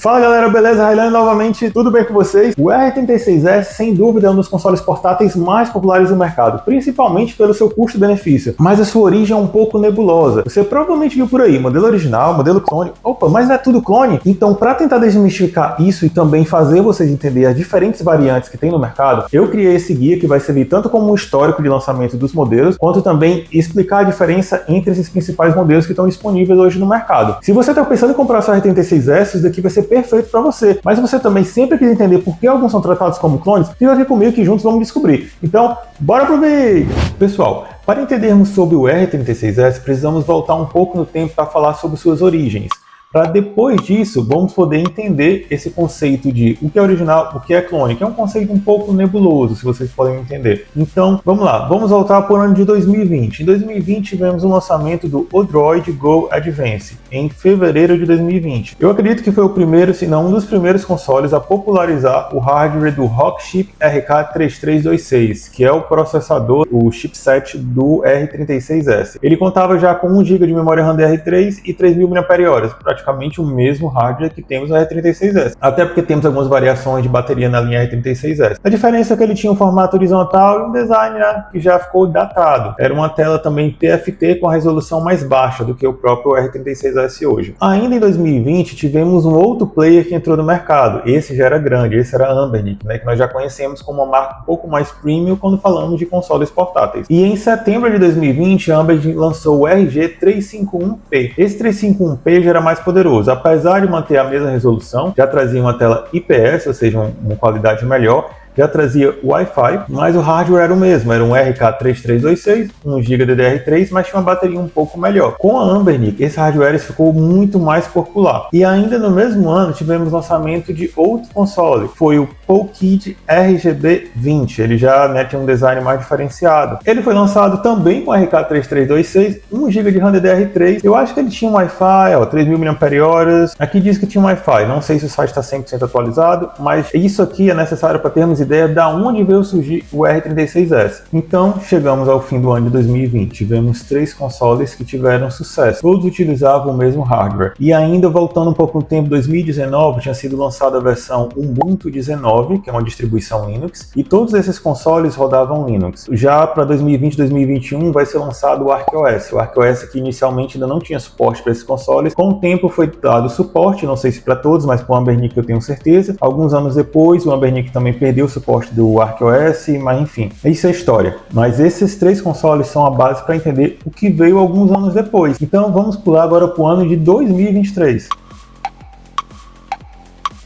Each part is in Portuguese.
Fala galera, beleza? Raylan novamente, tudo bem com vocês? O R36S sem dúvida é um dos consoles portáteis mais populares do mercado, principalmente pelo seu custo-benefício, mas a sua origem é um pouco nebulosa. Você provavelmente viu por aí, modelo original, modelo clone. Opa, mas não é tudo clone? Então, para tentar desmistificar isso e também fazer vocês entenderem as diferentes variantes que tem no mercado, eu criei esse guia que vai servir tanto como um histórico de lançamento dos modelos, quanto também explicar a diferença entre esses principais modelos que estão disponíveis hoje no mercado. Se você está pensando em comprar o seu R36S, isso daqui vai ser perfeito para você. Mas se você também sempre quis entender por que alguns são tratados como clones, fica aqui comigo que juntos vamos descobrir. Então, bora pro vídeo! Pessoal, para entendermos sobre o R36S, precisamos voltar um pouco no tempo para falar sobre suas origens. Para depois disso, vamos poder entender esse conceito de o que é original, o que é clone, que é um conceito um pouco nebuloso, se vocês podem entender. Então, vamos lá, vamos voltar para o ano de 2020. Em 2020, tivemos o lançamento do Odroid Go Advance, em fevereiro de 2020. Eu acredito que foi o primeiro, se não um dos primeiros consoles a popularizar o hardware do Rockchip RK3326, que é o processador, o chipset do R36S. Ele contava já com 1 GB de memória RAM DR3 e 3.000 mAh, praticamente o mesmo hardware que temos no R36S. Até porque temos algumas variações de bateria na linha R36S. A diferença é que ele tinha um formato horizontal e um design que já ficou datado. Era uma tela também TFT com a resolução mais baixa do que o próprio R36S hoje. Ainda em 2020, tivemos um outro player que entrou no mercado. Esse já era grande, esse era a Anbernic, que nós já conhecemos como uma marca um pouco mais premium quando falamos de consoles portáteis. E em setembro de 2020, a Anbernic lançou o RG351P. Esse 351P já era mais poderoso, apesar de manter a mesma resolução, já trazia uma tela IPS, ou seja, uma qualidade melhor, já trazia Wi-Fi, mas o hardware era o mesmo, era um RK3326, 1 GB DDR3, mas tinha uma bateria um pouco melhor. Com a Anbernic, esse hardware ficou muito mais popular. E ainda no mesmo ano, tivemos o lançamento de outro console, foi o PoleKit RGB20, ele já tinha um design mais diferenciado. Ele foi lançado também com RK3326, 1 GB de RAM DDR3, eu acho que ele tinha um Wi-Fi, 3.000 mAh, aqui diz que tinha um Wi-Fi, não sei se o site está 100% atualizado, mas isso aqui é necessário para termos ideia de onde veio surgir o R36S. Então, chegamos ao fim do ano de 2020. Tivemos 3 consoles que tiveram sucesso. Todos utilizavam o mesmo hardware. E ainda voltando um pouco no tempo, 2019, tinha sido lançada a versão Ubuntu 19, que é uma distribuição Linux, e todos esses consoles rodavam Linux. Já para 2020 e 2021 vai ser lançado o ArcOS. O ArcOS que inicialmente ainda não tinha suporte para esses consoles. Com o tempo foi dado suporte, não sei se para todos, mas para o Anbernic eu tenho certeza. Alguns anos depois, o Anbernic também perdeu o suporte do ArcOS, mas enfim, isso é história. Mas esses 3 consoles são a base para entender o que veio alguns anos depois. Então vamos pular agora para o ano de 2023.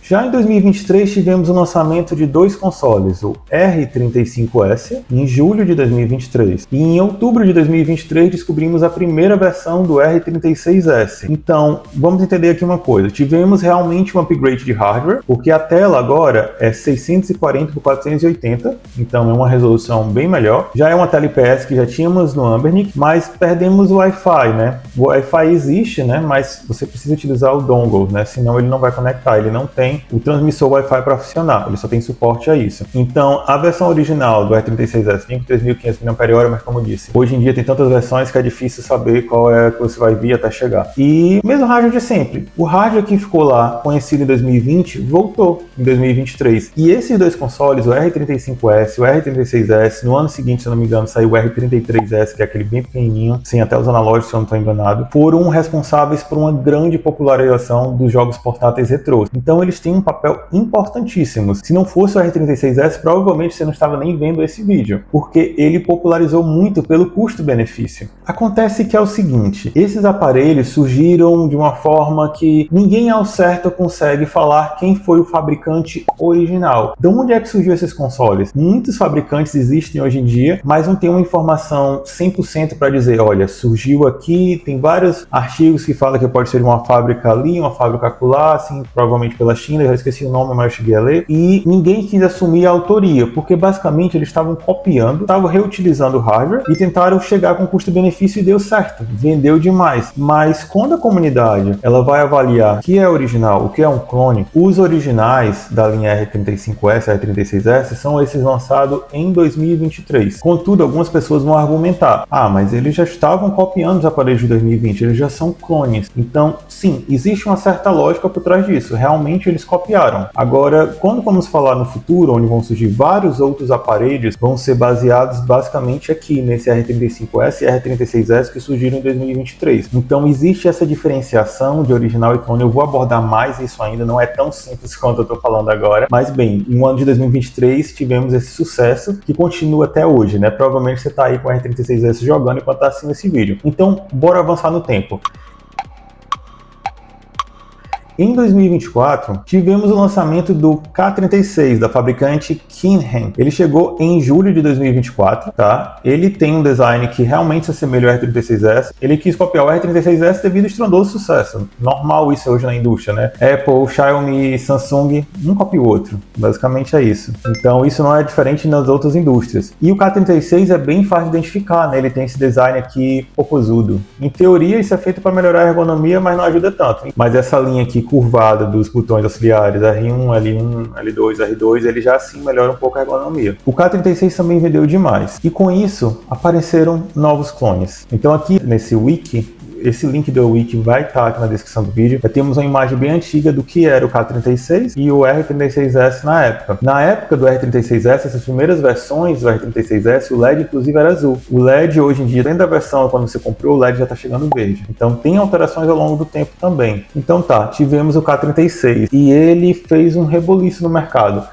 Já em 2023 tivemos o lançamento de 2 consoles, o R35S, em julho de 2023. E em outubro de 2023 descobrimos a primeira versão do R36S. Então, vamos entender aqui uma coisa. Tivemos realmente um upgrade de hardware, porque a tela agora é 640 por 480, então é uma resolução bem melhor. Já é uma tela IPS que já tínhamos no Anbernic, mas perdemos o Wi-Fi, O Wi-Fi existe, mas você precisa utilizar o dongle, Senão ele não vai conectar, ele não tem o transmissor Wi-Fi para funcionar, ele só tem suporte a isso. Então, a versão original do R36S vinha com 3.500 mAh, mas como eu disse, hoje em dia tem tantas versões que é difícil saber qual é que você vai vir até chegar. E mesmo hardware de sempre. O hardware que ficou lá, conhecido em 2020, voltou em 2023. E esses 2 consoles, o R35S e o R36S, no ano seguinte, se eu não me engano, saiu o R33S, que é aquele bem pequenininho, sem até os analógicos, se eu não estou enganado, foram responsáveis por uma grande popularização dos jogos portáteis retrôs. Então, eles têm um papel importantíssimo. Se não fosse o R36S, provavelmente você não estava nem vendo esse vídeo, porque ele popularizou muito pelo custo-benefício. Acontece que é o seguinte, esses aparelhos surgiram de uma forma que ninguém ao certo consegue falar quem foi o fabricante original. De onde é que surgiu esses consoles? Muitos fabricantes existem hoje em dia, mas não tem uma informação 100% para dizer, olha, surgiu aqui, tem vários artigos que falam que pode ser de uma fábrica ali, uma fábrica acolá, assim, provavelmente pela China, eu já esqueci o nome, mas eu cheguei a ler, e ninguém quis assumir a autoria, porque basicamente eles estavam copiando, estavam reutilizando o hardware e tentaram chegar com custo-benefício e deu certo, vendeu demais. Mas quando a comunidade ela vai avaliar o que é original, o que é um clone, os originais da linha R35S, R36S são esses lançados em 2023. Contudo, algumas pessoas vão argumentar, mas eles já estavam copiando os aparelhos de 2020, eles já são clones. Então, sim, existe uma certa lógica por trás disso, realmente eles copiaram. Agora, quando vamos falar no futuro, onde vão surgir vários outros aparelhos, vão ser baseados basicamente aqui, nesse R35S e R36S que surgiram em 2023. Então, existe essa diferenciação de original e clone. Eu vou abordar mais isso ainda, não é tão simples quanto eu estou falando agora. Mas, bem, no ano de 2023 tivemos esse sucesso que continua até hoje, né? Provavelmente você está aí com o R36S jogando enquanto está assistindo esse vídeo. Então, bora avançar no tempo. Em 2024, tivemos o lançamento do K36, da fabricante Kinham. Ele chegou em julho de 2024, tá? Ele tem um design que realmente se assemelha ao R36S. Ele quis copiar o R36S devido ao estrondoso sucesso. Normal isso hoje na indústria, né? Apple, Xiaomi, Samsung, um copia o outro. Basicamente é isso. Então isso não é diferente nas outras indústrias. E o K36 é bem fácil de identificar, né? Ele tem esse design aqui popozudo. Em teoria isso é feito para melhorar a ergonomia, mas não ajuda tanto. Mas essa linha aqui curvada dos botões auxiliares R1, L1, L2, R2, ele já assim melhora um pouco a ergonomia. O K36 também vendeu demais. E com isso, apareceram novos clones. Então aqui nesse wiki, esse link do wiki vai estar aqui na descrição do vídeo. Já temos uma imagem bem antiga do que era o K36 e o R36S na época. Na época do R36S, essas primeiras versões do R36S, o LED inclusive era azul. O LED hoje em dia, dentro da versão, quando você comprou, o LED já está chegando verde. Então tem alterações ao longo do tempo também. Então tá, tivemos o K36 e ele fez um reboliço no mercado.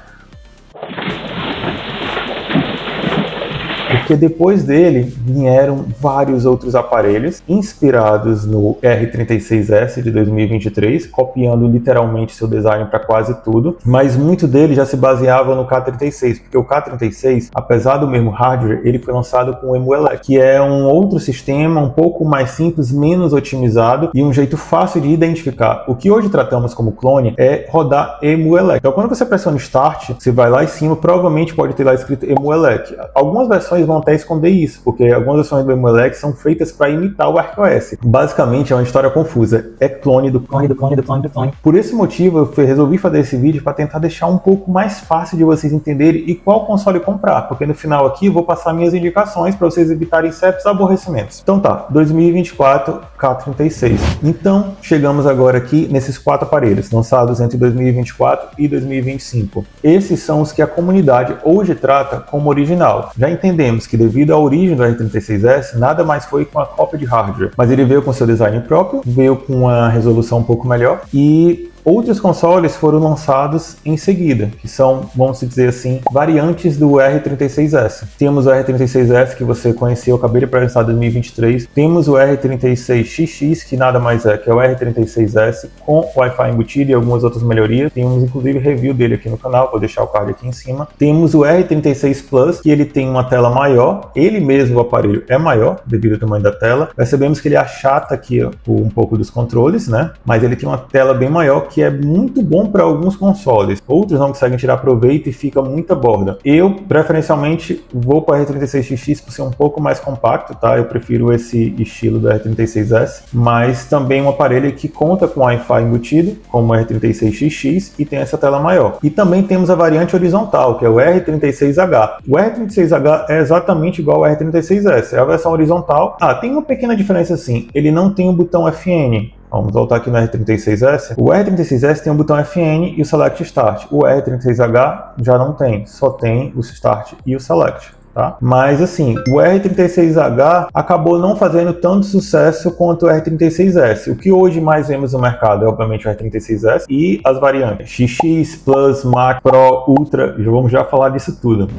Porque depois dele vieram vários outros aparelhos inspirados no R36S de 2023, copiando literalmente seu design para quase tudo, mas muito dele já se baseava no K36, porque o K36, apesar do mesmo hardware, ele foi lançado com o EmuElec, que é um outro sistema um pouco mais simples, menos otimizado e um jeito fácil de identificar. O que hoje tratamos como clone é rodar EmuElec. Então quando você pressiona Start, você vai lá em cima, provavelmente pode ter lá escrito EmuElec. Algumas versões vão até esconder isso, porque algumas versões do EmuElec são feitas para imitar o ArcOS. Basicamente é uma história confusa, é clone do clone do clone do clone do clone. Por esse motivo eu resolvi fazer esse vídeo para tentar deixar um pouco mais fácil de vocês entenderem e qual console comprar, porque no final aqui eu vou passar minhas indicações para vocês evitarem certos aborrecimentos. Então tá, 2024 K36. Então chegamos agora aqui nesses 4 aparelhos lançados entre 2024 e 2025. Esses são os que a comunidade hoje trata como original. Já entendemos que devido à origem do R36S, nada mais foi com a cópia de hardware, mas ele veio com seu design próprio, veio com uma resolução um pouco melhor e outros consoles foram lançados em seguida, que são, vamos dizer assim, variantes do R36S. Temos o R36S que você conheceu, eu acabei de apresentar em 2023. Temos o R36XX, que nada mais é que é o R36S com Wi-Fi embutido e algumas outras melhorias. Temos inclusive review dele aqui no canal, vou deixar o card aqui em cima. Temos o R36 Plus, que ele tem uma tela maior, ele mesmo, o aparelho, é maior devido ao tamanho da tela. Percebemos que ele achata aqui um pouco dos controles, né? Mas ele tem uma tela bem maior, que é muito bom para alguns consoles. Outros não conseguem tirar proveito e fica muita borda. Eu, preferencialmente, vou para o R36XX por ser um pouco mais compacto, tá? Eu prefiro esse estilo do R36S, mas também um aparelho que conta com Wi-Fi embutido, como o R36XX, e tem essa tela maior. E também temos a variante horizontal, que é o R36H. O R36H é exatamente igual ao R36S, é a versão horizontal. Tem uma pequena diferença assim, ele não tem o botão FN. Vamos voltar aqui no R36S. O R36S tem o botão FN e o Select Start. O R36H já não tem, só tem o Start e o Select. Tá? Mas assim, o R36H acabou não fazendo tanto sucesso quanto o R36S. O que hoje mais vemos no mercado é obviamente o R36S e as variantes XX, Plus, Max, Pro, Ultra. Vamos já falar disso tudo.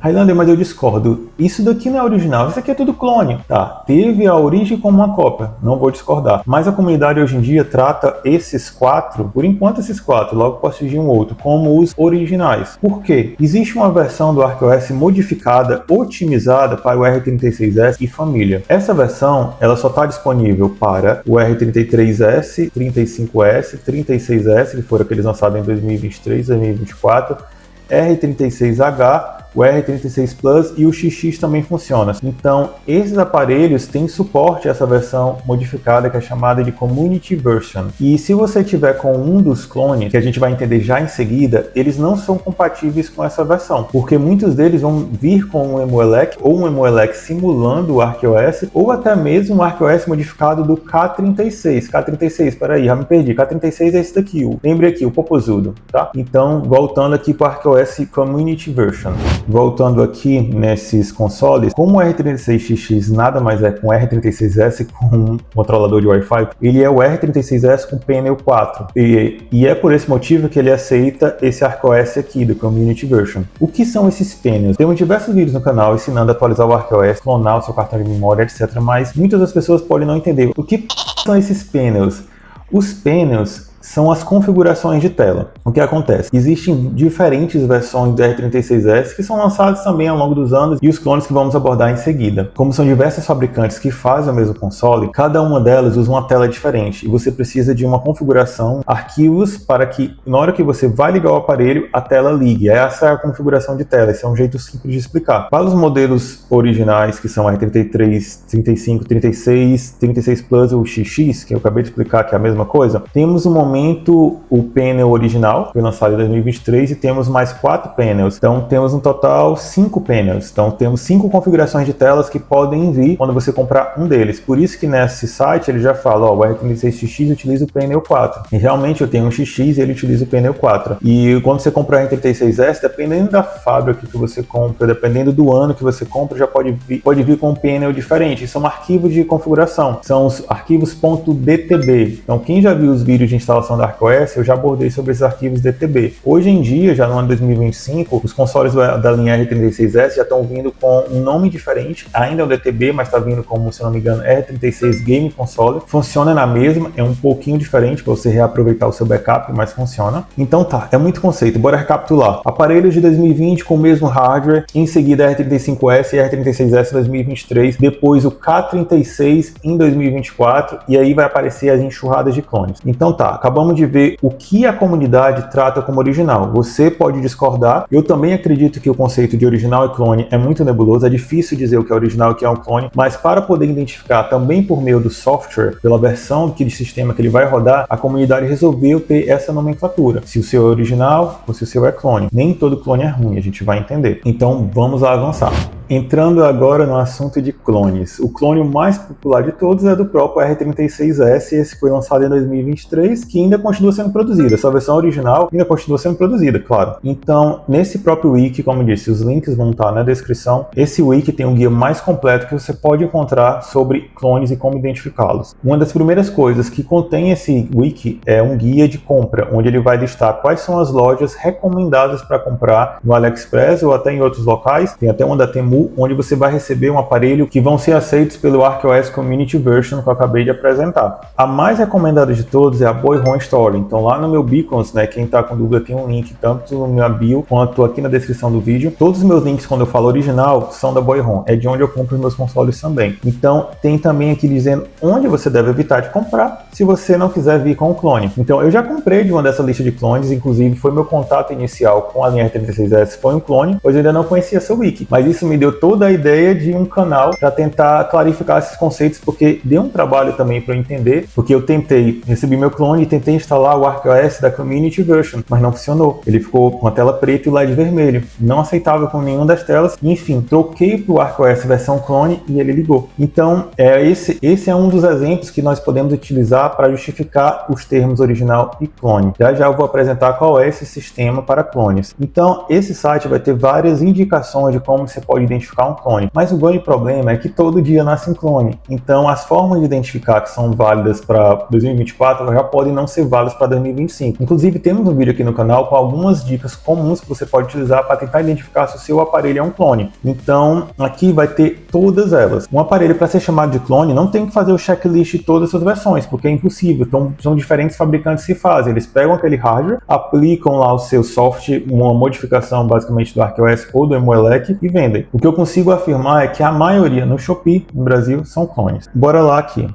Highlander, mas eu discordo. Isso daqui não é original, isso aqui é tudo clone. Tá, teve a origem como uma cópia, não vou discordar. Mas a comunidade hoje em dia trata esses 4, por enquanto esses 4, logo pode surgir um outro, como os originais. Por quê? Existe uma versão do ArcOS modificada, otimizada para o R36S e família. Essa versão, ela só está disponível para o R33S, 35S, 36S, que foram aqueles lançados em 2023, 2024, R36H, o R36 Plus e o XX também funciona. Então, esses aparelhos têm suporte a essa versão modificada que é chamada de Community Version. E se você tiver com um dos clones, que a gente vai entender já em seguida, eles não são compatíveis com essa versão, porque muitos deles vão vir com um EmuElec ou um EmuElec simulando o ArcOS, ou até mesmo um ArcOS modificado do K36. K36, peraí, já me perdi. K36 é esse daqui, lembre aqui, o popozudo, tá? Então, voltando aqui para o ArcOS Community Version. Voltando aqui nesses consoles, como o R36XX nada mais é com o R36S com um controlador de Wi-Fi, ele é o R36S com PNU 4. E é por esse motivo que ele aceita esse ArcOS aqui, do Community Version. O que são esses pênios? Temos diversos vídeos no canal ensinando a atualizar o ArcOS, clonar o seu cartão de memória, etc. Mas muitas das pessoas podem não entender. O que são esses pênios? Os pênios são as configurações de tela. O que acontece? Existem diferentes versões do R36S que são lançadas também ao longo dos anos e os clones que vamos abordar em seguida. Como são diversas fabricantes que fazem o mesmo console, cada uma delas usa uma tela diferente e você precisa de uma configuração, arquivos, para que na hora que você vai ligar o aparelho, a tela ligue. Essa é a configuração de tela, esse é um jeito simples de explicar. Para os modelos originais, que são R33, 35, 36, 36 Plus ou XX, que eu acabei de explicar que é a mesma coisa, temos um momento o painel original, foi lançado em 2023, e temos mais 4 painels. Então temos um total 5 painels. Então temos 5 configurações de telas que podem vir quando você comprar um deles. Por isso que nesse site ele já fala, ó, o R36XX utiliza o painel 4. E realmente eu tenho um XX e ele utiliza o painel 4. E quando você comprar o R36S, dependendo da fábrica que você compra, dependendo do ano que você compra, já pode vir com um painel diferente. São arquivos de configuração. São os arquivos .dtb. Então quem já viu os vídeos de instalação da ArcOS, eu já abordei sobre esses arquivos DTB. Hoje em dia, já no ano 2025, os consoles da linha R36S já estão vindo com um nome diferente, ainda é o DTB, mas está vindo como, se não me engano, R36 Game Console. Funciona na mesma, é um pouquinho diferente para você reaproveitar o seu backup, mas funciona. Então tá, é muito conceito, bora recapitular. Aparelhos de 2020 com o mesmo hardware, em seguida R35S e R36S 2023, depois o K36 em 2024, e aí vai aparecer as enxurradas de clones. Então tá, acabamos de ver o que a comunidade trata como original. Você pode discordar, eu também acredito que o conceito de original e clone é muito nebuloso, é difícil dizer o que é original e o que é um clone, mas para poder identificar também por meio do software, pela versão de sistema que ele vai rodar, a comunidade resolveu ter essa nomenclatura, se o seu é original ou se o seu é clone. Nem todo clone é ruim, a gente vai entender. Então vamos lá avançar. Entrando agora no assunto de clones. O clone mais popular de todos é do próprio R36S, esse foi lançado em 2023, que ainda continua sendo produzido. Essa versão original ainda continua sendo produzida, claro. Então, nesse próprio wiki, como eu disse, os links vão estar na descrição. Esse wiki tem um guia mais completo que você pode encontrar sobre clones e como identificá-los. Uma das primeiras coisas que contém esse wiki é um guia de compra, onde ele vai listar quais são as lojas recomendadas para comprar no AliExpress ou até em outros locais. Tem até uma da Temu, onde você vai receber um aparelho que vão ser aceitos pelo ArcOS Community Version que eu acabei de apresentar. A mais recomendada de todos é a Boyhome Store. Então lá no meu Beacons, né, quem tá com dúvida tem um link tanto no meu bio quanto aqui na descrição do vídeo. Todos os meus links, quando eu falo original, são da Boyhome. É de onde eu compro os meus consoles também. Então tem também aqui dizendo onde você deve evitar de comprar se você não quiser vir com o clone. Então eu já comprei de uma dessa lista de clones, inclusive foi meu contato inicial com a linha R36S, foi um clone, pois eu ainda não conhecia seu wiki. Mas isso me deu toda a ideia de um canal para tentar clarificar esses conceitos, porque deu um trabalho também para eu entender, porque eu recebi meu clone e tentei instalar o ArcOS da Community Version, mas não funcionou. Ele ficou com a tela preta e o LED vermelho, não aceitável com nenhuma das telas, e, enfim, troquei para o ArcOS versão clone e ele ligou. Então, esse é um dos exemplos que nós podemos utilizar para justificar os termos original e clone. Já eu vou apresentar qual é esse sistema para clones. Então, esse site vai ter várias indicações de como você pode identificar identificar um clone. Mas o grande problema é que todo dia nasce um clone. Então as formas de identificar que são válidas para 2024 já podem não ser válidas para 2025. Inclusive temos um vídeo aqui no canal com algumas dicas comuns que você pode utilizar para tentar identificar se o seu aparelho é um clone. Então aqui vai ter todas elas. Um aparelho, para ser chamado de clone, não tem que fazer o checklist de todas as versões, porque é impossível. Então são diferentes fabricantes que fazem. Eles pegam aquele hardware, aplicam lá o seu software, uma modificação basicamente do ArcOS ou do EmuElec e vendem. O que eu consigo afirmar é que a maioria no Shopee, no Brasil, são clones. Bora lá aqui.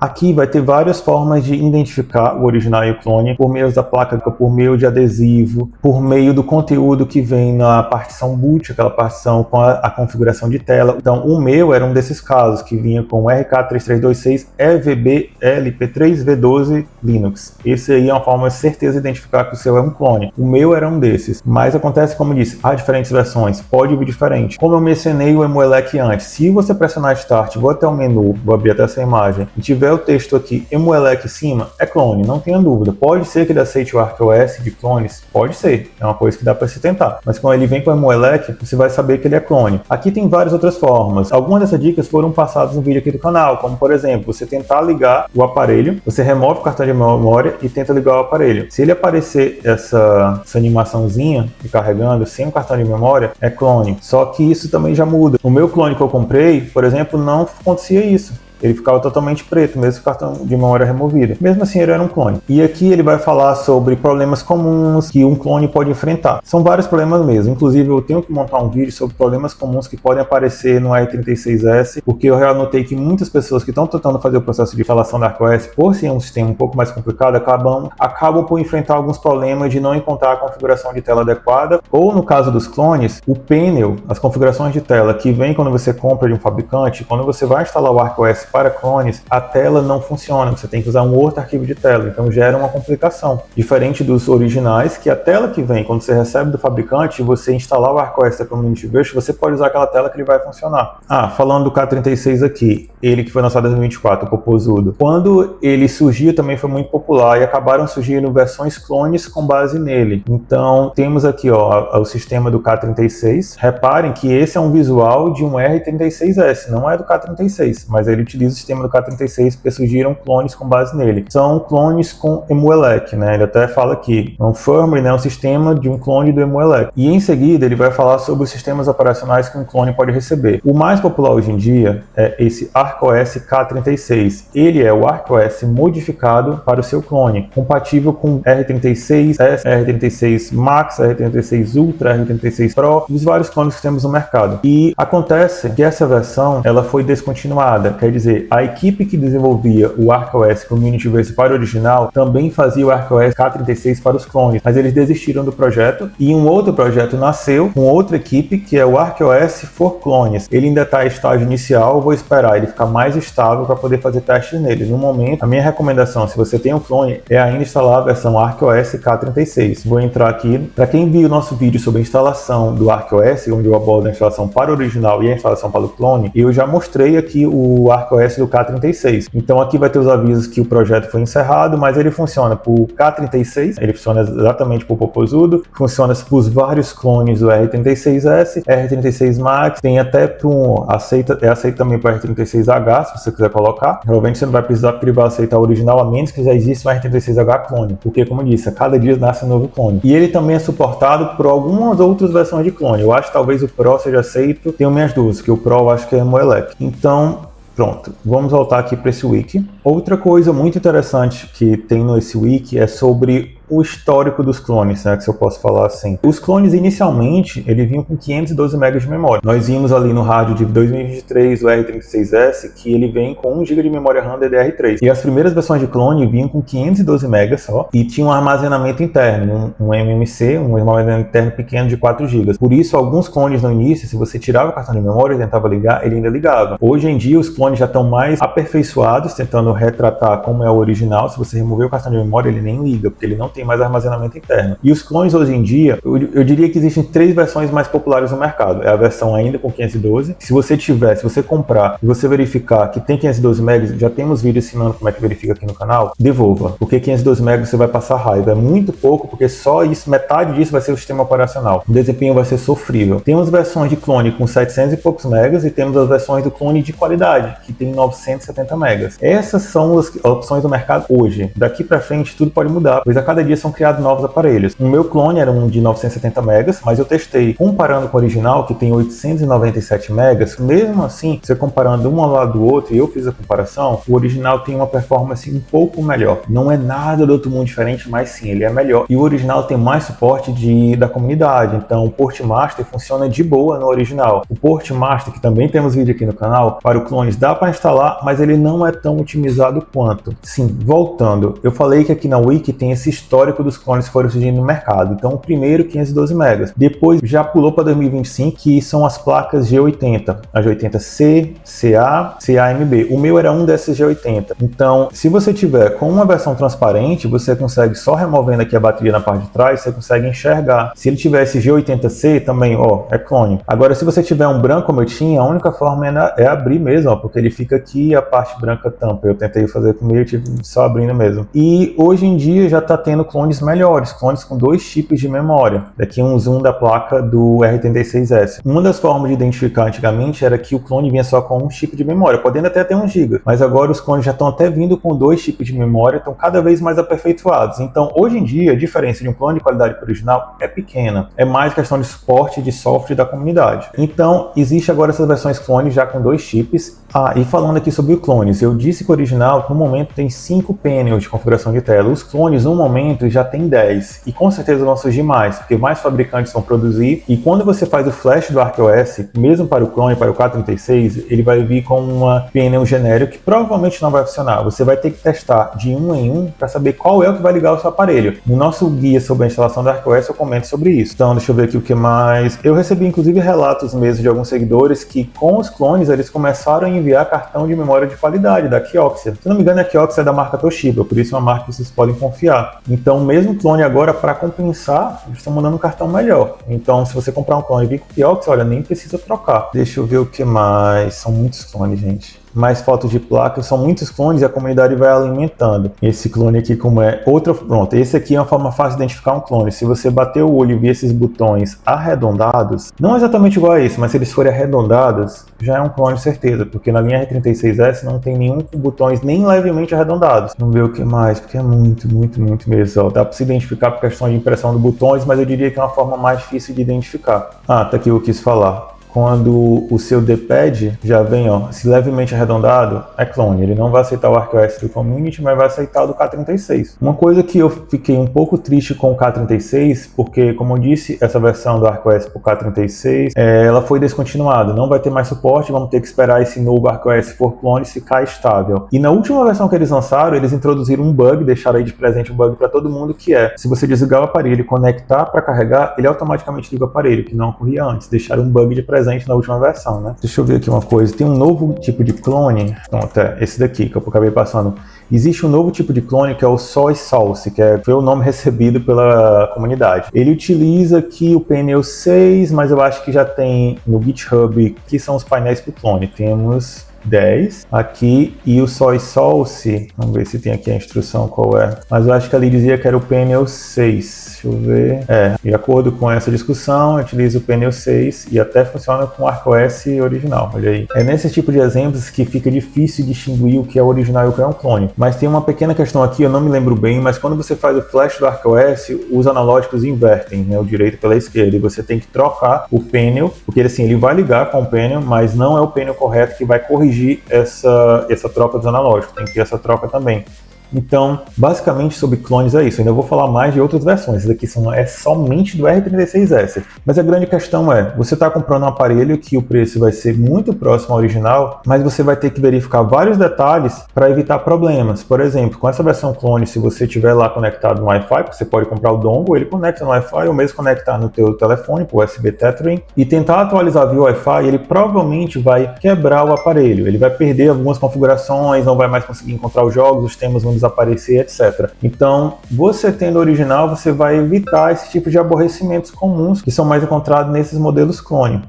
Aqui vai ter várias formas de identificar o original e o clone, por meio da placa, por meio de adesivo, por meio do conteúdo que vem na partição boot, aquela partição com a configuração de tela. Então o meu era um desses casos, que vinha com RK3326 EVB-LP3V12 Linux. Esse aí é uma forma de certeza de identificar que o seu é um clone. O meu era um desses, mas acontece, como eu disse, há diferentes versões, pode vir diferente. Como eu mencionei o EmuElec antes, se você pressionar Start, vou até o menu, vou abrir até essa imagem, e tiver o texto aqui, EmuElec em cima, é clone, não tenha dúvida. Pode ser que ele aceite o ArcOS de clones, pode ser, é uma coisa que dá para se tentar. Mas quando ele vem com o EmuElec, você vai saber que ele é clone. Aqui tem várias outras formas. Algumas dessas dicas foram passadas no vídeo aqui do canal, como por exemplo, você tentar ligar o aparelho, você remove o cartão de memória e tenta ligar o aparelho. Se ele aparecer essa animaçãozinha de carregando sem o cartão de memória, é clone. Só que isso também já muda. O meu clone que eu comprei, por exemplo, não acontecia isso. Ele ficava totalmente preto, mesmo com o cartão de memória removido. Mesmo assim, ele era um clone. E aqui ele vai falar sobre problemas comuns que um clone pode enfrentar. São vários problemas mesmo. Inclusive, eu tenho que montar um vídeo sobre problemas comuns que podem aparecer no R36S, porque eu já notei que muitas pessoas que estão tentando fazer o processo de instalação da ArcOS, por ser um sistema um pouco mais complicado, acabam por enfrentar alguns problemas de não encontrar a configuração de tela adequada, ou no caso dos clones, o painel, as configurações de tela que vem quando você compra de um fabricante, quando você vai instalar o ArcOS para clones, a tela não funciona, você tem que usar um outro arquivo de tela, então gera uma complicação. Diferente dos originais, que a tela que vem, quando você recebe do fabricante, você instalar o ArcOS da Community Version, você pode usar aquela tela que ele vai funcionar. Falando do K36 aqui, ele que foi lançado em 2024, o popozudo. Quando ele surgiu, também foi muito popular e acabaram surgindo versões clones com base nele. Então, temos aqui o sistema do K36. Reparem que esse é um visual de um R36S, não é do K36, mas ele utiliza o sistema do K36 porque surgiram clones com base nele. São clones com EmuElec, né? Ele até fala aqui, um firmware, né? Um sistema de um clone do EmuElec. E em seguida ele vai falar sobre os sistemas operacionais que um clone pode receber. O mais popular hoje em dia é esse ArcOS K36. Ele é o ArcOS modificado para o seu clone, compatível com R36S, R36 Max, R36 Ultra, R36 Pro e os vários clones que temos no mercado. E acontece que essa versão ela foi descontinuada, quer dizer, a equipe que desenvolvia o ArcOS Community Version para o original também fazia o ArcOS K36 para os clones, mas eles desistiram do projeto e um outro projeto nasceu com outra equipe que é o ArcOS for Clones. Ele ainda está em estágio inicial, vou esperar ele ficar mais estável para poder fazer testes nele. No momento, a minha recomendação, se você tem um clone, é ainda instalar a versão ArcOS K36. Vou entrar aqui. Para quem viu o nosso vídeo sobre a instalação do ArcOS, onde eu abordo a instalação para o original e a instalação para o clone, eu já mostrei aqui o ArcOS do K36. Então aqui vai ter os avisos que o projeto foi encerrado, mas ele funciona para o K36, ele funciona exatamente para o popozudo, funciona para os vários clones do R36S, R36 Max, tem até para aceita também para o R36H, se você quiser colocar. Realmente você não vai precisar porque ele vai aceitar o original, a menos que já exista um R36H clone, porque como eu disse, a cada dia nasce um novo clone. E ele também é suportado por algumas outras versões de clone. Eu acho que talvez o Pro seja aceito, tenho minhas dúvidas, que o Pro eu acho que é EmuElec. Então, pronto, vamos voltar aqui para esse wiki. Outra coisa muito interessante que tem nesse wiki é sobre o histórico dos clones, né, se eu posso falar assim. Os clones, inicialmente, ele vinham com 512 MB de memória. Nós vimos ali no hardware de 2023, o R36S, que ele vem com 1 GB de memória RAM DDR3. E as primeiras versões de clone vinham com 512 MB só, e tinha um armazenamento interno, um MMC, um armazenamento interno pequeno de 4 GB. Por isso, alguns clones no início, se você tirava o cartão de memória e tentava ligar, ele ainda ligava. Hoje em dia, os clones já estão mais aperfeiçoados, tentando retratar como é o original. Se você remover o cartão de memória, ele nem liga, porque ele não tem tem mais armazenamento interno. E os clones hoje em dia, eu diria que existem 3 versões mais populares no mercado. É a versão ainda com 512. Se você comprar e você verificar que tem 512 MB, já temos vídeo ensinando como é que verifica aqui no canal, devolva. Porque 512 MB você vai passar raiva. É muito pouco, porque só isso, metade disso vai ser o sistema operacional. O desempenho vai ser sofrível. Temos versões de clone com 700 e poucos megas e temos as versões do clone de qualidade, que tem 970 megas. Essas são as opções do mercado hoje. Daqui para frente tudo pode mudar, pois a cada dia são criados novos aparelhos. O meu clone era um de 970 megas, mas eu testei comparando com o original, que tem 897 megas. Mesmo assim, você comparando um ao lado do outro, e eu fiz a comparação, o original tem uma performance um pouco melhor. Não é nada do outro mundo diferente, mas sim, ele é melhor. E o original tem mais suporte da comunidade, então o Port Master funciona de boa no original. O Port Master, que também temos vídeo aqui no canal, para o clones dá para instalar, mas ele não é tão otimizado quanto. Sim, voltando, eu falei que aqui na Wiki tem esse histórico dos clones que foram surgindo no mercado. Então o primeiro 512 megas, depois já pulou para 2025, que são as placas G80, a G80C, CA, CAMB. O meu era um desses G80. Então, se você tiver com uma versão transparente, você consegue só removendo aqui a bateria na parte de trás, você consegue enxergar. Se ele tiver esse G80C também, ó, é clone. Agora, se você tiver um branco como eu tinha, a única forma é abrir mesmo, ó, porque ele fica aqui e a parte branca tampa. Eu tentei fazer com ele, tive só abrindo mesmo. E hoje em dia já tá tendo clones melhores, clones com 2 chips de memória. Daqui um zoom da placa do R86S. Uma das formas de identificar antigamente era que o clone vinha só com um chip de memória, podendo até ter 1 GB. Mas agora os clones já estão até vindo com 2 chips de memória, estão cada vez mais aperfeiçoados. Então, hoje em dia, a diferença de um clone de qualidade para o original é pequena. É mais questão de suporte de software da comunidade. Então, existe agora essas versões clones já com 2 chips. E falando aqui sobre o clones, eu disse que o original, no momento, tem 5 painels de configuração de tela. Os clones, no momento, já tem 10. E com certeza vão surgir mais, porque mais fabricantes vão produzir. E quando você faz o flash do ArcOS, mesmo para o clone, para o K36, ele vai vir com uma painel genérico que provavelmente não vai funcionar. Você vai ter que testar de um em um para saber qual é o que vai ligar o seu aparelho. No nosso guia sobre a instalação do ArcOS, eu comento sobre isso. Então, deixa eu ver aqui o que mais. Eu recebi, inclusive, relatos mesmo de alguns seguidores que, com os clones, eles começaram a enviar cartão de memória de qualidade da Kioxia. Se não me engano, a Kioxia é da marca Toshiba, por isso é uma marca que vocês podem confiar. Então, mesmo clone agora, para compensar, eles estão mandando um cartão melhor. Então, se você comprar um clone e vir com Kioxia, olha, nem precisa trocar. Deixa eu ver o que mais. São muitos clones, gente. Mais fotos de placas, são muitos clones e a comunidade vai alimentando. Esse clone aqui, como é outra, pronto, esse aqui é uma forma fácil de identificar um clone. Se você bater o olho e ver esses botões arredondados, não exatamente igual a esse, mas se eles forem arredondados, já é um clone certeza, porque na linha R36S não tem nenhum com botões nem levemente arredondados. Vamos ver o que mais, porque é muito mesmo. Ó, dá para se identificar por questão de impressão de botões, mas eu diria que é uma forma mais difícil de identificar. Tá aqui o que eu quis falar. Quando o seu D-pad já vem, ó, se levemente arredondado, é clone. Ele não vai aceitar o ArcOS do Community, mas vai aceitar o do K36. Uma coisa que eu fiquei um pouco triste com o K36, porque, como eu disse, essa versão do ArcOS para o K36, ela foi descontinuada. Não vai ter mais suporte, vamos ter que esperar esse novo ArcOS for clone ficar estável. E na última versão que eles lançaram, eles introduziram um bug, deixaram aí de presente um bug para todo mundo, que é, se você desligar o aparelho e conectar para carregar, ele automaticamente liga o aparelho, que não ocorria antes. Deixaram um bug de presente na última versão, né? Deixa eu ver aqui uma coisa. Tem um novo tipo de clone. Pronto, esse daqui que eu acabei passando. Existe um novo tipo de clone que é o Soy Sauce, que foi o nome recebido pela comunidade. Ele utiliza aqui o painel 6, mas eu acho que já tem no GitHub, que são os painéis para o clone. Temos 10 aqui e o Soy Sauce, vamos ver se tem aqui a instrução qual é, mas eu acho que ali dizia que era o painel 6, deixa eu ver, de acordo com essa discussão, eu utilizo o painel 6 e até funciona com o ArcOS original, olha aí. É nesse tipo de exemplos que fica difícil distinguir o que é original e o que é um clone, mas tem uma pequena questão aqui, eu não me lembro bem, mas quando você faz o flash do ArcOS, os analógicos invertem, né, o direito pela esquerda, e você tem que trocar o painel, porque assim, ele vai ligar com o painel, mas não é o painel correto que vai corrigir essa troca dos analógicos, tem que ter essa troca também. Então, basicamente sobre clones é isso. Eu ainda vou falar mais de outras versões. Isso daqui é somente do R36S. Mas a grande questão é, você está comprando um aparelho que o preço vai ser muito próximo ao original, mas você vai ter que verificar vários detalhes para evitar problemas. Por exemplo, com essa versão clone, se você estiver lá conectado no Wi-Fi, você pode comprar o dongle, ele conecta no Wi-Fi, ou mesmo conectar no teu telefone, por USB Tethering, e tentar atualizar via Wi-Fi, ele provavelmente vai quebrar o aparelho. Ele vai perder algumas configurações, não vai mais conseguir encontrar os jogos, os temas vão desaparecer, etc. Então, você tendo o original, você vai evitar esse tipo de aborrecimentos comuns que são mais encontrados nesses modelos clone.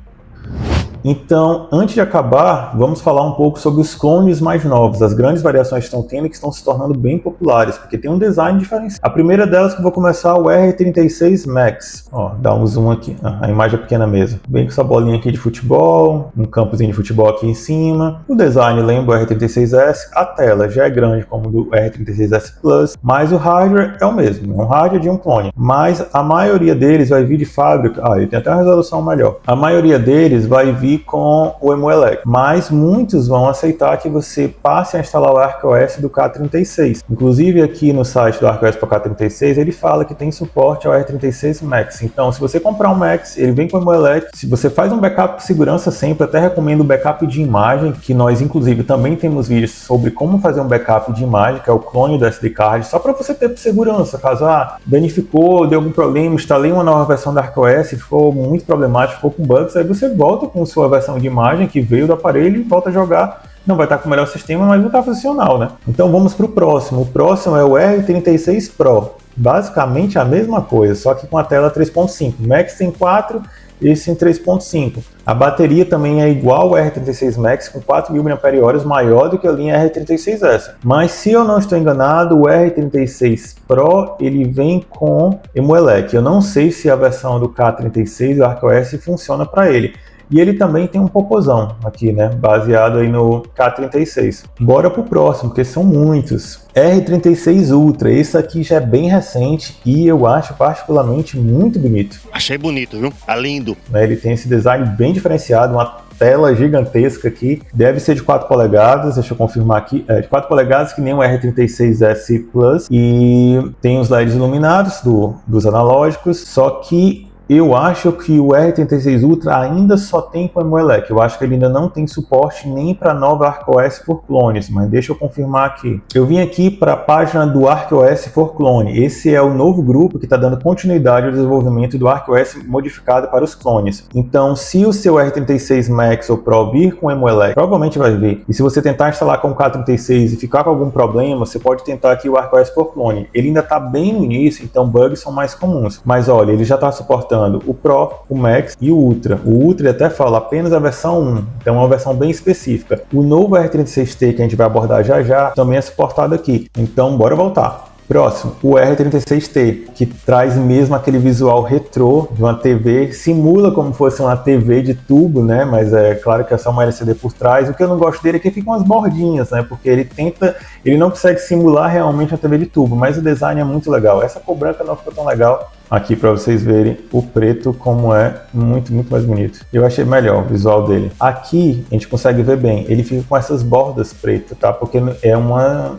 Então, antes de acabar, vamos falar um pouco sobre os clones mais novos, as grandes variações que estão tendo e que estão se tornando bem populares, porque tem um design diferenciado. A primeira delas que eu vou começar é o R36 Max. Ó, dá um zoom aqui, a imagem é pequena mesmo. Vem com essa bolinha aqui de futebol, um campozinho de futebol aqui em cima. O design lembra o R36S, a tela já é grande como o do R36S Plus, mas o hardware é o mesmo, é um hardware de um clone. Mas a maioria deles vai vir de fábrica, ele tem até uma resolução melhor. A maioria deles vai vir com o EmuElec, mas muitos vão aceitar que você passe a instalar o ArcOS do K36. Inclusive aqui no site do ArcOS para K36 ele fala que tem suporte ao R36 Max. Então, se você comprar um Max, ele vem com o EmuElec. Se você faz um backup de segurança sempre, até recomendo o backup de imagem, que nós inclusive também temos vídeos sobre como fazer um backup de imagem, que é o clone do SD card, só para você ter segurança, caso danificou, deu algum problema, instalei uma nova versão da ArcOS, ficou muito problemático, ficou com bugs, aí você volta com sua versão de imagem que veio do aparelho e volta a jogar. Não vai estar com o melhor sistema, mas não está funcional, né? Então vamos para o próximo. O próximo é o R36 Pro. Basicamente a mesma coisa, só que com a tela 3.5. O Max tem 4, esse em 3.5. A bateria também é igual ao R36 Max, com 4.000 mAh, maior do que a linha R36S. Mas se eu não estou enganado, o R36 Pro ele vem com EmuElec. Eu não sei se a versão do K36 e o ArcOS funciona para ele. E ele também tem um popozão aqui, né? Baseado aí no K36. Bora pro próximo, porque são muitos. R36 Ultra. Esse aqui já é bem recente e eu acho particularmente muito bonito. Achei bonito, viu? Tá lindo. Ele tem esse design bem diferenciado, uma tela gigantesca aqui. Deve ser de 4 polegadas, deixa eu confirmar aqui. É de 4 polegadas, que nem o R36S Plus. E tem os LEDs iluminados dos analógicos, só que eu acho que o R36 Ultra ainda só tem com EmuElec. Eu acho que ele ainda não tem suporte nem para nova ArcOS for Clones, mas deixa eu confirmar aqui. Eu vim aqui para a página do ArcOS for Clone. Esse é o novo grupo que está dando continuidade ao desenvolvimento do ArcOS modificado para os clones. Então, se o seu R36 Max ou Pro vir com EmuElec, provavelmente vai vir. E se você tentar instalar com o K36 e ficar com algum problema, você pode tentar aqui o ArcOS for Clone. Ele ainda está bem no início, então bugs são mais comuns. Mas olha, ele já está suportando o Pro, o Max e o Ultra. O Ultra até fala apenas a versão 1, então é uma versão bem específica. O novo R36T que a gente vai abordar já também é suportado aqui. Então bora voltar. Próximo, o R36T, que traz mesmo aquele visual retrô de uma TV, simula como fosse uma TV de tubo, né? Mas é claro que é só uma LCD por trás. O que eu não gosto dele é que ficam as bordinhas, né? Porque ele não consegue simular realmente uma TV de tubo, mas o design é muito legal. Essa cor branca não ficou tão legal. Aqui para vocês verem o preto como é muito mais bonito. Eu achei melhor o visual dele. Aqui a gente consegue ver bem, ele fica com essas bordas pretas, tá? Porque é uma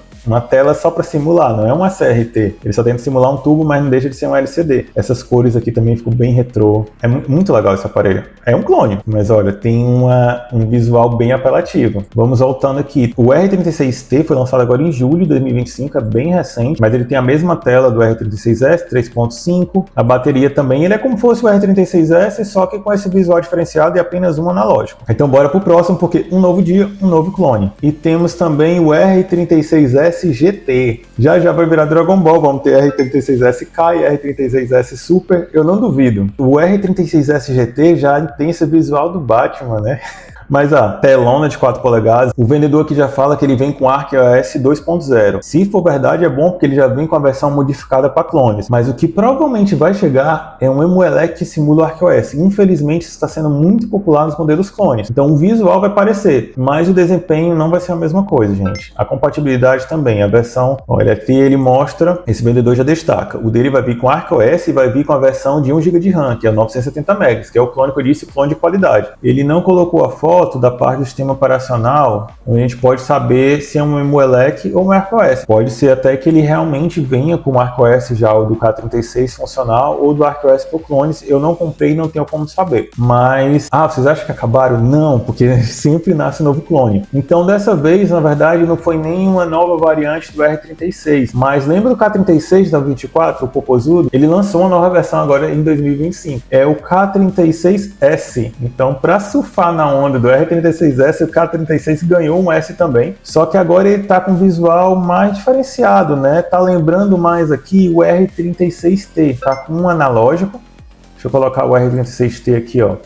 tela só para simular, não é uma CRT. Ele só tenta simular um tubo, mas não deixa de ser um LCD. Essas cores aqui também ficam bem retrô. É muito legal esse aparelho. É um clone, mas olha, tem um visual bem apelativo. Vamos voltando aqui. O R36T foi lançado agora em julho de 2025, é bem recente, mas ele tem a mesma tela do R36S, 3.5. A bateria também, ele é como se fosse o R36S, só que com esse visual diferenciado e apenas um analógico. Então bora pro próximo, porque um novo dia, um novo clone. E temos também o R36S GT. Já vai virar Dragon Ball, vamos ter R36S Kai, R36S Super, eu não duvido. O R36S GT já tem esse visual do Batman, né? Mas a telona de 4 polegadas, o vendedor aqui já fala que ele vem com ArcOS 2.0. Se for verdade é bom, porque ele já vem com a versão modificada para clones. Mas o que provavelmente vai chegar é um EmuElec que simula o ArcOS. Infelizmente isso está sendo muito popular nos modelos clones. Então o visual vai parecer, mas o desempenho não vai ser a mesma coisa, gente. A compatibilidade também, a versão, olha aqui ele mostra, esse vendedor já destaca. O dele vai vir com ArcOS e vai vir com a versão de 1 GB de RAM, que é 970 MB, que é o clone que eu disse, clone de qualidade. Ele não colocou a foto da parte do sistema operacional, onde a gente pode saber se é um EmuElec ou um ArcOS. Pode ser até que ele realmente venha com o ArcOS já, o do K36 funcional, ou do ArcOS por clones. Eu não comprei e não tenho como saber. Mas, vocês acham que acabaram? Não, porque sempre nasce um novo clone. Então, dessa vez, na verdade, não foi nenhuma nova variante do R36. Mas lembra do K36 da 24, o Popozudo? Ele lançou uma nova versão agora em 2025. É o K36S. Então, para surfar na onda do R36S e o K36 ganhou um S também, só que agora ele tá com um visual mais diferenciado, né? Tá lembrando mais aqui o R36T, tá com um analógico. Deixa eu colocar o R36T aqui, ó,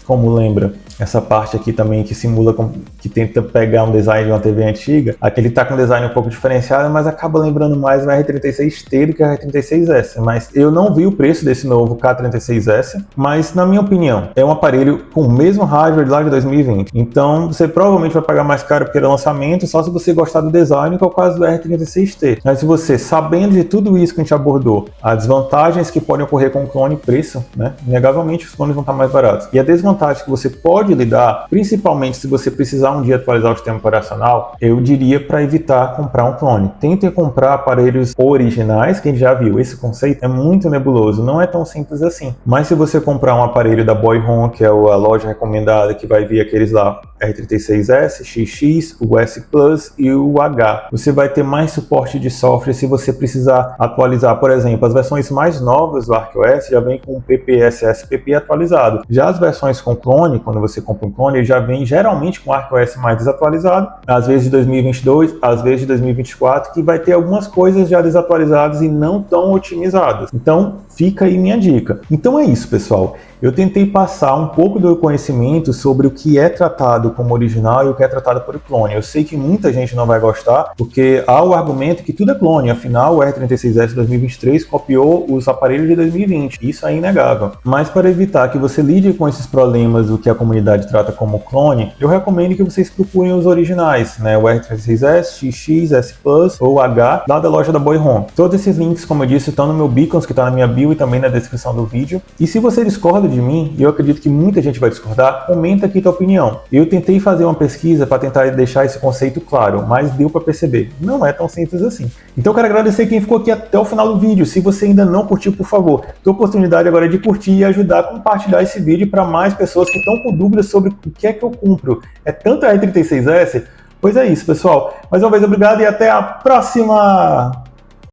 como lembra. Essa parte aqui também que simula, que tenta pegar um design de uma TV antiga. Aqui ele tá com um design um pouco diferenciado, mas acaba lembrando mais o R36T do que o R36S. Mas eu não vi o preço desse novo K36S, mas na minha opinião, é um aparelho com o mesmo hardware lá de 2020. Então você provavelmente vai pagar mais caro porque é lançamento, só se você gostar do design, que é o caso do R36T. Mas se você, sabendo de tudo isso que a gente abordou, as desvantagens que podem ocorrer com o clone, preço, né? Inegavelmente os clones vão estar mais baratos. E a desvantagem que você pode lidar, principalmente se você precisar um dia atualizar o sistema operacional, eu diria para evitar comprar um clone. Tentem comprar aparelhos originais, quem já viu, esse conceito é muito nebuloso, não é tão simples assim. Mas se você comprar um aparelho da Boyhome, que é a loja recomendada, que vai vir aqueles lá, R36S, XX, o S Plus e o H, você vai ter mais suporte de software se você precisar atualizar. Por exemplo, as versões mais novas do ArcOS já vem com o PPSSPP atualizado. Já as versões com clone, quando você compra um clone, ele já vem geralmente com o ArcOS mais desatualizado, às vezes de 2022, às vezes de 2024, que vai ter algumas coisas já desatualizadas e não tão otimizadas. Então, fica aí minha dica. Então é isso, pessoal. Eu tentei passar um pouco do conhecimento sobre o que é tratado como original e o que é tratado por clone. Eu sei que muita gente não vai gostar, porque há o argumento que tudo é clone. Afinal, o R36S 2023 copiou os aparelhos de 2020. Isso é inegável. Mas para evitar que você lide com esses problemas do que a comunidade trata como clone, eu recomendo que vocês procurem os originais, né? O R36S, XX, S Plus ou H, lá da loja da Boyhome. Todos esses links, como eu disse, estão no meu Beacons, que está na minha bio e também na descrição do vídeo. E se você discorda de mim, e eu acredito que muita gente vai discordar, comenta aqui tua opinião. Eu tentei fazer uma pesquisa para tentar deixar esse conceito claro, mas deu para perceber, não é tão simples assim. Então eu quero agradecer quem ficou aqui até o final do vídeo. Se você ainda não curtiu, por favor, tua oportunidade agora é de curtir e ajudar a compartilhar esse vídeo para mais pessoas que estão com dúvidas sobre o que é que eu compro. É tanto a R36S? Pois é isso, pessoal. Mais uma vez, obrigado e até a próxima!